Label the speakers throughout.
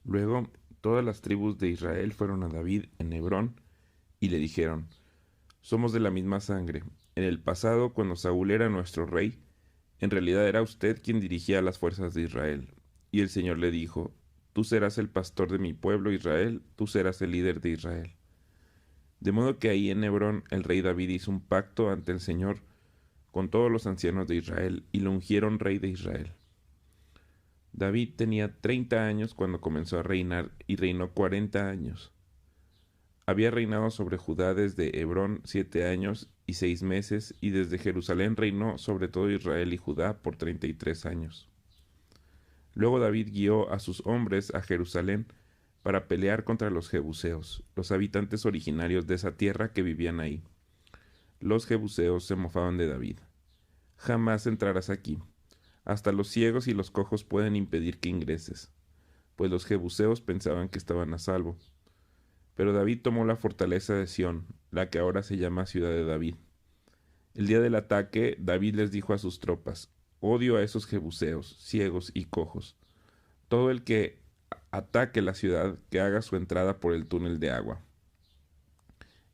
Speaker 1: Luego todas las tribus de Israel fueron a David en Hebrón y le dijeron: Somos de la misma sangre. En el pasado, cuando Saúl era nuestro rey, en realidad era usted quien dirigía las fuerzas de Israel. Y el Señor le dijo: Tú serás el pastor de mi pueblo Israel, tú serás el líder de Israel. De modo que ahí en Hebrón el rey David hizo un pacto ante el Señor con todos los ancianos de Israel y lo ungieron rey de Israel. David tenía 30 años cuando comenzó a reinar y reinó 40 años. Había reinado sobre Judá desde Hebrón 7 años y 6 meses, y desde Jerusalén reinó sobre todo Israel y Judá por 33 años. Luego David guió a sus hombres a Jerusalén para pelear contra los jebuseos, los habitantes originarios de esa tierra que vivían ahí. Los jebuseos se mofaban de David. Jamás entrarás aquí. Hasta los ciegos y los cojos pueden impedir que ingreses, pues los jebuseos pensaban que estaban a salvo. Pero David tomó la fortaleza de Sión, la que ahora se llama Ciudad de David. El día del ataque, David les dijo a sus tropas: Odio a esos jebuseos, ciegos y cojos. Todo el que ataque la ciudad, que haga su entrada por el túnel de agua.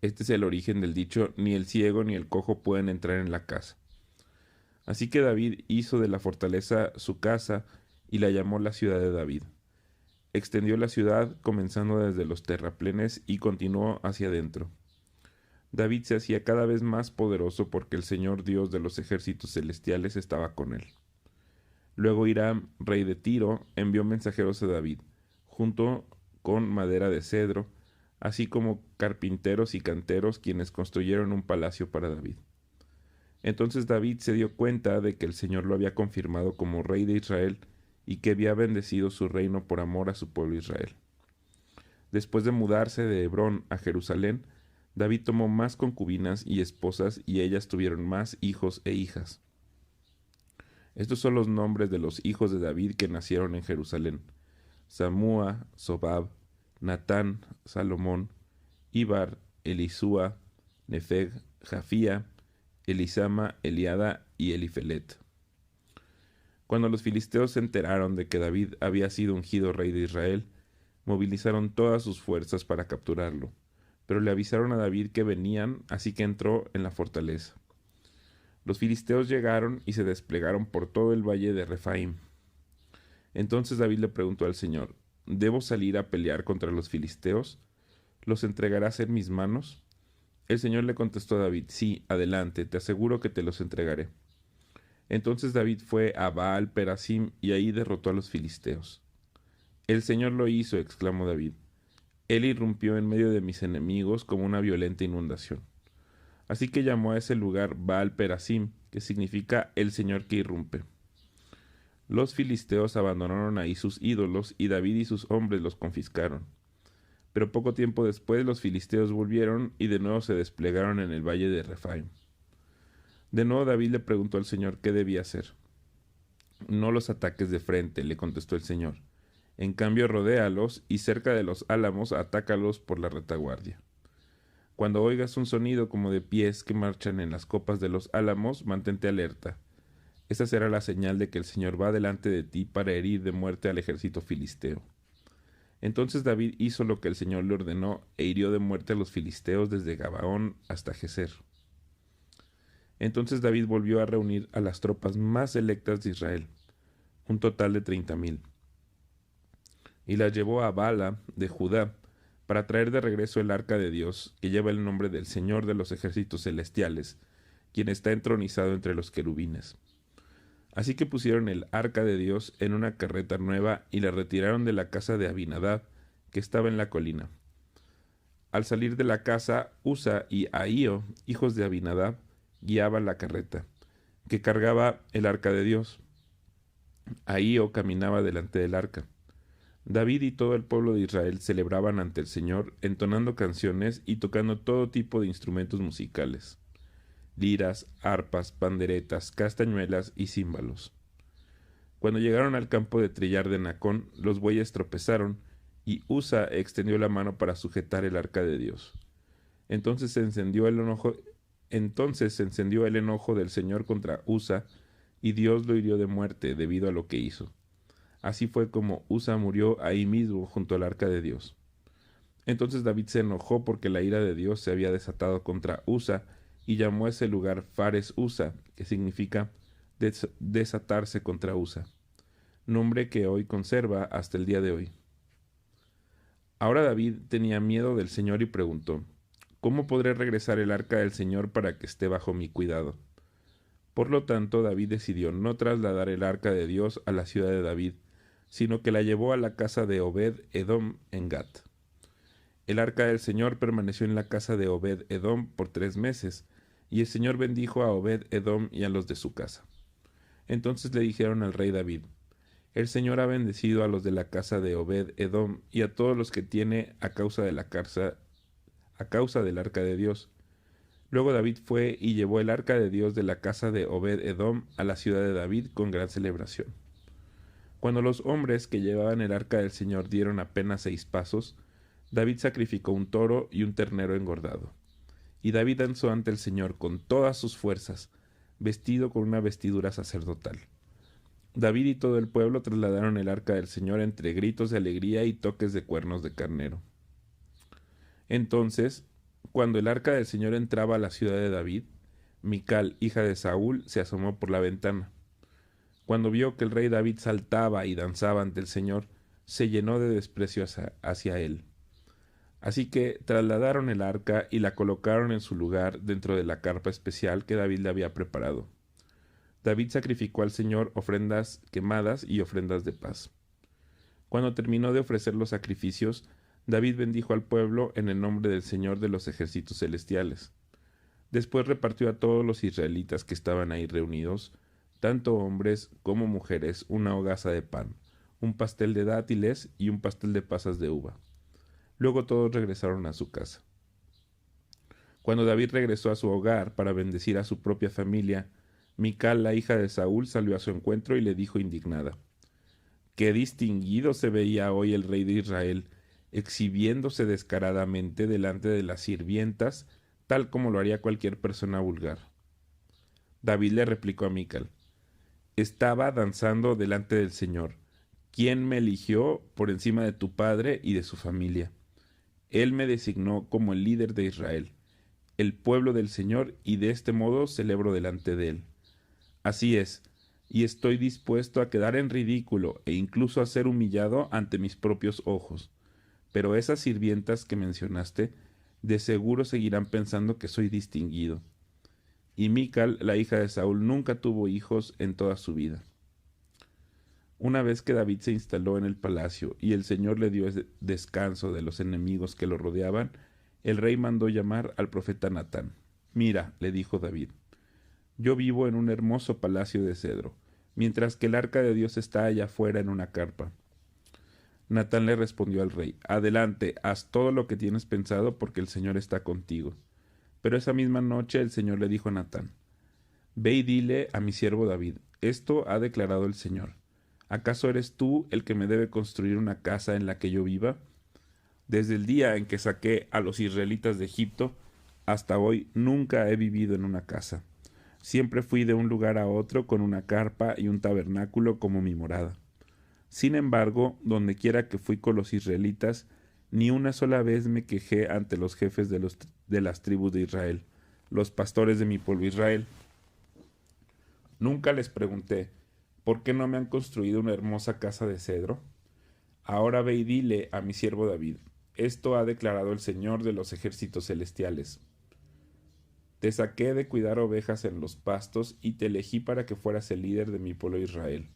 Speaker 1: Este es el origen del dicho: ni el ciego ni el cojo pueden entrar en la casa. Así que David hizo de la fortaleza su casa y la llamó la ciudad de David. Extendió la ciudad comenzando desde los terraplenes y continuó hacia adentro. David se hacía cada vez más poderoso porque el Señor Dios de los ejércitos celestiales estaba con él. Luego Hiram, rey de Tiro, envió mensajeros a David, junto con madera de cedro, así como carpinteros y canteros quienes construyeron un palacio para David. Entonces David se dio cuenta de que el Señor lo había confirmado como rey de Israel y que había bendecido su reino por amor a su pueblo Israel. Después de mudarse de Hebrón a Jerusalén, David tomó más concubinas y esposas y ellas tuvieron más hijos e hijas. Estos son los nombres de los hijos de David que nacieron en Jerusalén: Samúa, Sobab, Natán, Salomón, Ibar, Elisúa, Nefeg, Jafía, Elisama, Eliada y Elifelet. Cuando los filisteos se enteraron de que David había sido ungido rey de Israel, movilizaron todas sus fuerzas para capturarlo, pero le avisaron a David que venían, así que entró en la fortaleza. Los filisteos llegaron y se desplegaron por todo el valle de Refaim. Entonces David le preguntó al Señor: ¿Debo salir a pelear contra los filisteos? ¿Los entregarás en mis manos? El Señor le contestó a David: Sí, adelante, te aseguro que te los entregaré. Entonces David fue a Baal Perasim y ahí derrotó a los filisteos. El Señor lo hizo, exclamó David. Él irrumpió en medio de mis enemigos como una violenta inundación. Así que llamó a ese lugar Baal Perasim, que significa el Señor que irrumpe. Los filisteos abandonaron ahí sus ídolos y David y sus hombres los confiscaron. Pero poco tiempo después los filisteos volvieron y de nuevo se desplegaron en el valle de Refaim. De nuevo David le preguntó al Señor qué debía hacer. No los ataques de frente, le contestó el Señor. En cambio, rodéalos y cerca de los álamos atácalos por la retaguardia. Cuando oigas un sonido como de pies que marchan en las copas de los álamos, mantente alerta. Esta será la señal de que el Señor va delante de ti para herir de muerte al ejército filisteo. Entonces David hizo lo que el Señor le ordenó e hirió de muerte a los filisteos desde Gabaón hasta Geser. Entonces David volvió a reunir a las tropas más selectas de Israel, un total de 30,000, y las llevó a Bala de Judá para traer de regreso el arca de Dios, que lleva el nombre del Señor de los ejércitos celestiales, quien está entronizado entre los querubines. Así que pusieron el arca de Dios en una carreta nueva y la retiraron de la casa de Abinadab, que estaba en la colina. Al salir de la casa, Usa y Ahío, hijos de Abinadab, guiaban la carreta, que cargaba el arca de Dios. Ahío caminaba delante del arca. David y todo el pueblo de Israel celebraban ante el Señor, entonando canciones y tocando todo tipo de instrumentos musicales: liras, arpas, panderetas, castañuelas y címbalos. Cuando llegaron al campo de trillar de Nacón, los bueyes tropezaron y Usa extendió la mano para sujetar el arca de Dios. Entonces se encendió el enojo del Señor contra Usa, y Dios lo hirió de muerte debido a lo que hizo. Así fue como Usa murió ahí mismo junto al arca de Dios. Entonces David se enojó porque la ira de Dios se había desatado contra Usa y llamó a ese lugar Fares Usa, que significa desatarse contra Usa, nombre que hoy conserva hasta el día de hoy. Ahora David tenía miedo del Señor y preguntó: ¿Cómo podré regresar el arca del Señor para que esté bajo mi cuidado? Por lo tanto, David decidió no trasladar el arca de Dios a la ciudad de David, sino que la llevó a la casa de Obed-Edom en Gat. El arca del Señor permaneció en la casa de Obed-Edom por 3 meses, y el Señor bendijo a Obed-Edom y a los de su casa. Entonces le dijeron al rey David: El Señor ha bendecido a los de la casa de Obed-Edom y a todos los que tiene a causa del arca de Dios. Luego David fue y llevó el arca de Dios de la casa de Obed-Edom a la ciudad de David con gran celebración. Cuando los hombres que llevaban el arca del Señor dieron apenas 6 pasos, David sacrificó un toro y un ternero engordado. Y David danzó ante el Señor con todas sus fuerzas, vestido con una vestidura sacerdotal. David y todo el pueblo trasladaron el arca del Señor entre gritos de alegría y toques de cuernos de carnero. Entonces, cuando el arca del Señor entraba a la ciudad de David, Mical, hija de Saúl, se asomó por la ventana. Cuando vio que el rey David saltaba y danzaba ante el Señor, se llenó de desprecio hacia él. Así que trasladaron el arca y la colocaron en su lugar dentro de la carpa especial que David le había preparado. David sacrificó al Señor ofrendas quemadas y ofrendas de paz. Cuando terminó de ofrecer los sacrificios, David bendijo al pueblo en el nombre del Señor de los ejércitos celestiales. Después repartió a todos los israelitas que estaban ahí reunidos, tanto hombres como mujeres, una hogaza de pan, un pastel de dátiles y un pastel de pasas de uva. Luego todos regresaron a su casa. Cuando David regresó a su hogar para bendecir a su propia familia, Mical, la hija de Saúl, salió a su encuentro y le dijo indignada: «Qué distinguido se veía hoy el rey de Israel, exhibiéndose descaradamente delante de las sirvientas, tal como lo haría cualquier persona vulgar». David le replicó a Mical: «Estaba danzando delante del Señor, quien me eligió por encima de tu padre y de su familia. Él me designó como el líder de Israel, el pueblo del Señor, y de este modo celebro delante de él. Así es, y estoy dispuesto a quedar en ridículo e incluso a ser humillado ante mis propios ojos. Pero esas sirvientas que mencionaste, de seguro seguirán pensando que soy distinguido». Y Mical, la hija de Saúl, nunca tuvo hijos en toda su vida. Una vez que David se instaló en el palacio y el Señor le dio descanso de los enemigos que lo rodeaban, el rey mandó llamar al profeta Natán. «Mira», le dijo David, «yo vivo en un hermoso palacio de cedro, mientras que el arca de Dios está allá afuera en una carpa». Natán le respondió al rey: «Adelante, haz todo lo que tienes pensado, porque el Señor está contigo». Pero esa misma noche el Señor le dijo a Natán: «Ve y dile a mi siervo David: esto ha declarado el Señor. ¿Acaso eres tú el que me debe construir una casa en la que yo viva? Desde el día en que saqué a los israelitas de Egipto hasta hoy nunca he vivido en una casa. Siempre fui de un lugar a otro con una carpa y un tabernáculo como mi morada. Sin embargo, donde quiera que fui con los israelitas, ni una sola vez me quejé ante los jefes de las tribus de Israel, los pastores de mi pueblo Israel. Nunca les pregunté: ¿por qué no me han construido una hermosa casa de cedro? Ahora ve y dile a mi siervo David: esto ha declarado el Señor de los ejércitos celestiales. Te saqué de cuidar ovejas en los pastos y te elegí para que fueras el líder de mi pueblo Israel.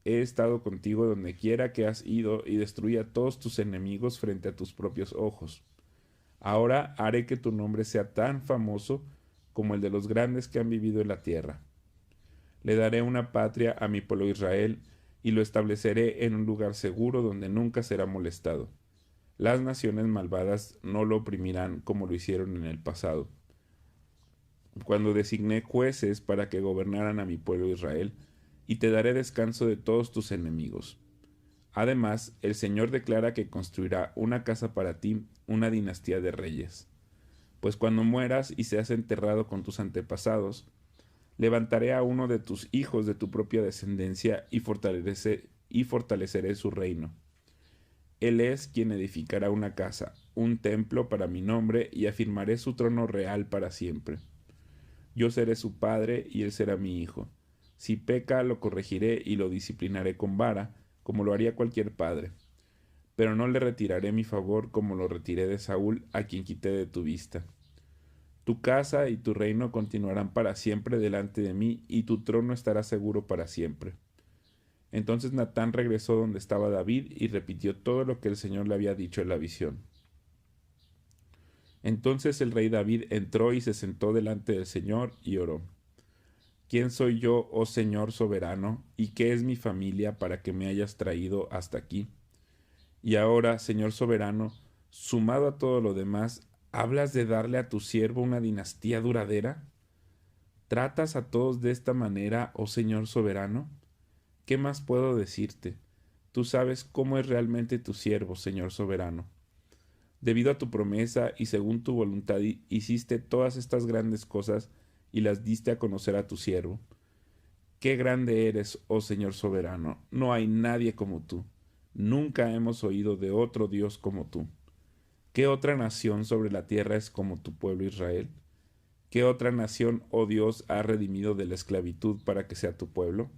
Speaker 1: He estado contigo donde quiera que has ido y destruí a todos tus enemigos frente a tus propios ojos. Ahora haré que tu nombre sea tan famoso como el de los grandes que han vivido en la tierra. Le daré una patria a mi pueblo Israel y lo estableceré en un lugar seguro donde nunca será molestado. Las naciones malvadas no lo oprimirán como lo hicieron en el pasado. Cuando designé jueces para que gobernaran a mi pueblo Israel, y te daré descanso de todos tus enemigos. Además, el Señor declara que construirá una casa para ti, una dinastía de reyes. Pues cuando mueras y seas enterrado con tus antepasados, levantaré a uno de tus hijos de tu propia descendencia y y fortaleceré su reino. Él es quien edificará una casa, un templo para mi nombre, y afirmaré su trono real para siempre. Yo seré su padre y él será mi hijo. Si peca, lo corregiré y lo disciplinaré con vara, como lo haría cualquier padre. Pero no le retiraré mi favor como lo retiré de Saúl, a quien quité de tu vista. Tu casa y tu reino continuarán para siempre delante de mí, y tu trono estará seguro para siempre. Entonces Natán regresó donde estaba David y repitió todo lo que el Señor le había dicho en la visión. Entonces el rey David entró y se sentó delante del Señor y oró. ¿Quién soy yo, oh Señor soberano, y qué es mi familia para que me hayas traído hasta aquí? Y ahora, Señor soberano, sumado a todo lo demás, ¿hablas de darle a tu siervo una dinastía duradera? ¿Tratas a todos de esta manera, oh Señor soberano? ¿Qué más puedo decirte? Tú sabes cómo es realmente tu siervo, Señor soberano. Debido a tu promesa y según tu voluntad hiciste todas estas grandes cosas y las diste a conocer a tu siervo. Qué grande eres, oh Señor soberano, no hay nadie como tú. Nunca hemos oído de otro Dios como tú. ¿Qué otra nación sobre la tierra es como tu pueblo Israel? ¿Qué otra nación, oh Dios, ha redimido de la esclavitud para que sea tu pueblo?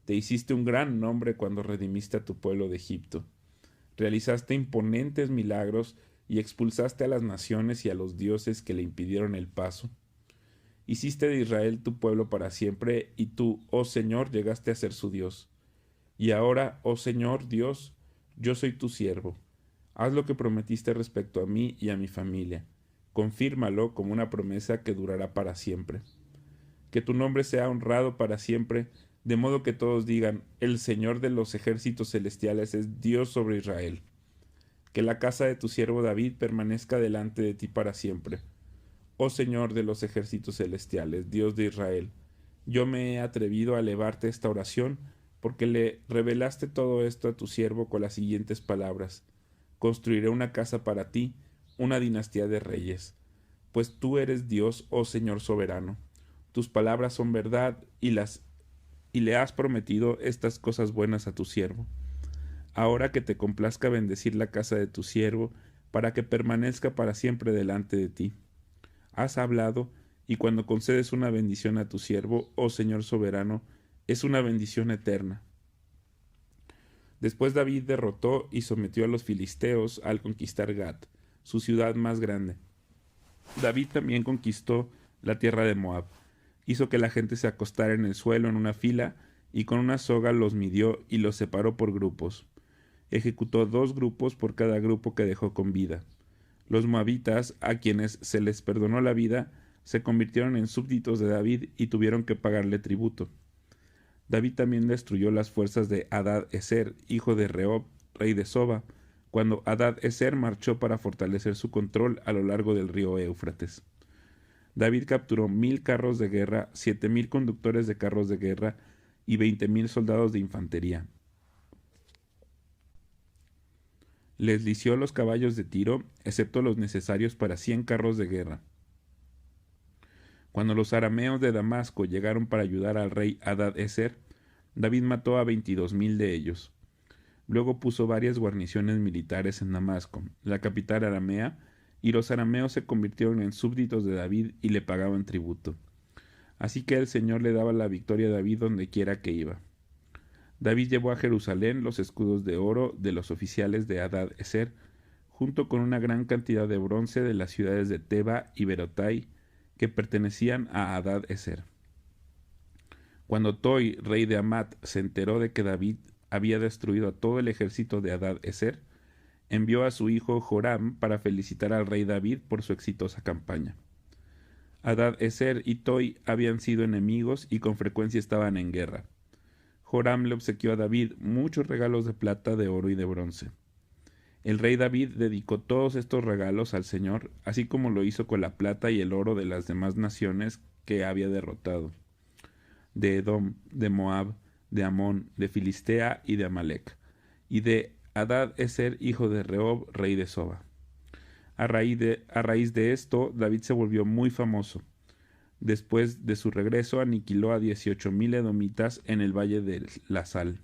Speaker 1: Te hiciste un gran nombre cuando redimiste a tu pueblo de Egipto. Realizaste imponentes milagros y expulsaste a las naciones y a los dioses que le impidieron el paso. Hiciste de Israel tu pueblo para siempre, y tú, oh Señor, llegaste a ser su Dios. Y ahora, oh Señor Dios, yo soy tu siervo. Haz lo que prometiste respecto a mí y a mi familia. Confírmalo como una promesa que durará para siempre. Que tu nombre sea honrado para siempre, de modo que todos digan, el Señor de los ejércitos celestiales es Dios sobre Israel. Que la casa de tu siervo David permanezca delante de ti para siempre. Oh Señor de los ejércitos celestiales, Dios de Israel, yo me he atrevido a elevarte esta oración, porque le revelaste todo esto a tu siervo con las siguientes palabras. Construiré una casa para ti, una dinastía de reyes. Pues tú eres Dios, oh Señor soberano. Tus palabras son verdad y le has prometido estas cosas buenas a tu siervo. Ahora que te complazca bendecir la casa de tu siervo, para que permanezca para siempre delante de ti. Has hablado, y cuando concedes una bendición a tu siervo, oh Señor soberano, es una bendición eterna. Después David derrotó y sometió a los filisteos al conquistar Gat, su ciudad más grande. David también conquistó la tierra de Moab. Hizo que la gente se acostara en el suelo en una fila, y con una soga los midió y los separó por grupos. Ejecutó 2 grupos por cada grupo que dejó con vida. Los moabitas, a quienes se les perdonó la vida, se convirtieron en súbditos de David y tuvieron que pagarle tributo. David también destruyó las fuerzas de Hadad-ezer, hijo de Rehob, rey de Soba, cuando Hadad-ezer marchó para fortalecer su control a lo largo del río Éufrates. David capturó 1000 carros de guerra, 7000 conductores de carros de guerra y 20,000 soldados de infantería. Les lició los caballos de Tiro, excepto los necesarios para 100 carros de guerra. Cuando los arameos de Damasco llegaron para ayudar al rey Hadad-ezer, David mató a 22,000 de ellos. Luego puso varias guarniciones militares en Damasco, la capital aramea, y los arameos se convirtieron en súbditos de David y le pagaban tributo. Así que el Señor le daba la victoria a David donde quiera que iba. David llevó a Jerusalén los escudos de oro de los oficiales de Hadad-ezer, junto con una gran cantidad de bronce de las ciudades de Teba y Berotai, que pertenecían a Hadad-ezer. Cuando Toi, rey de Amat, se enteró de que David había destruido a todo el ejército de Hadad-ezer, envió a su hijo Joram para felicitar al rey David por su exitosa campaña. Hadad-ezer y Toi habían sido enemigos y con frecuencia estaban en guerra. Joram le obsequió a David muchos regalos de plata, de oro y de bronce. El rey David dedicó todos estos regalos al Señor, así como lo hizo con la plata y el oro de las demás naciones que había derrotado, de Edom, de Moab, de Amón, de Filistea y de Amalec, y de Hadad-ezer, hijo de Rehob, rey de Soba. A raíz de esto, David se volvió muy famoso. Después de su regreso, aniquiló a 18,000 edomitas en el valle de la Sal.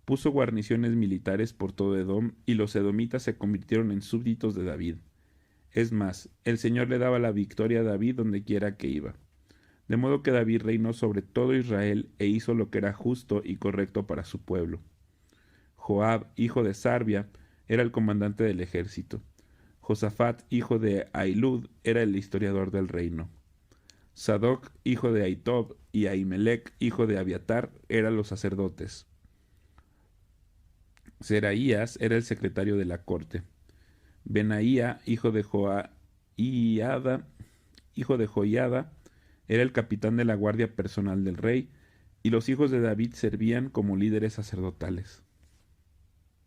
Speaker 1: Puso guarniciones militares por todo Edom, y los edomitas se convirtieron en súbditos de David. Es más, el Señor le daba la victoria a David donde quiera que iba. De modo que David reinó sobre todo Israel e hizo lo que era justo y correcto para su pueblo. Joab, hijo de Sarvia, era el comandante del ejército. Josafat, hijo de Ahilud, era el historiador del reino. Sadoc, hijo de Ahitob, y Ahimelech, hijo de Abiatar, eran los sacerdotes. Seraías era el secretario de la corte. Benaía, hijo de Joiada, era el capitán de la guardia personal del rey, y los hijos de David servían como líderes sacerdotales.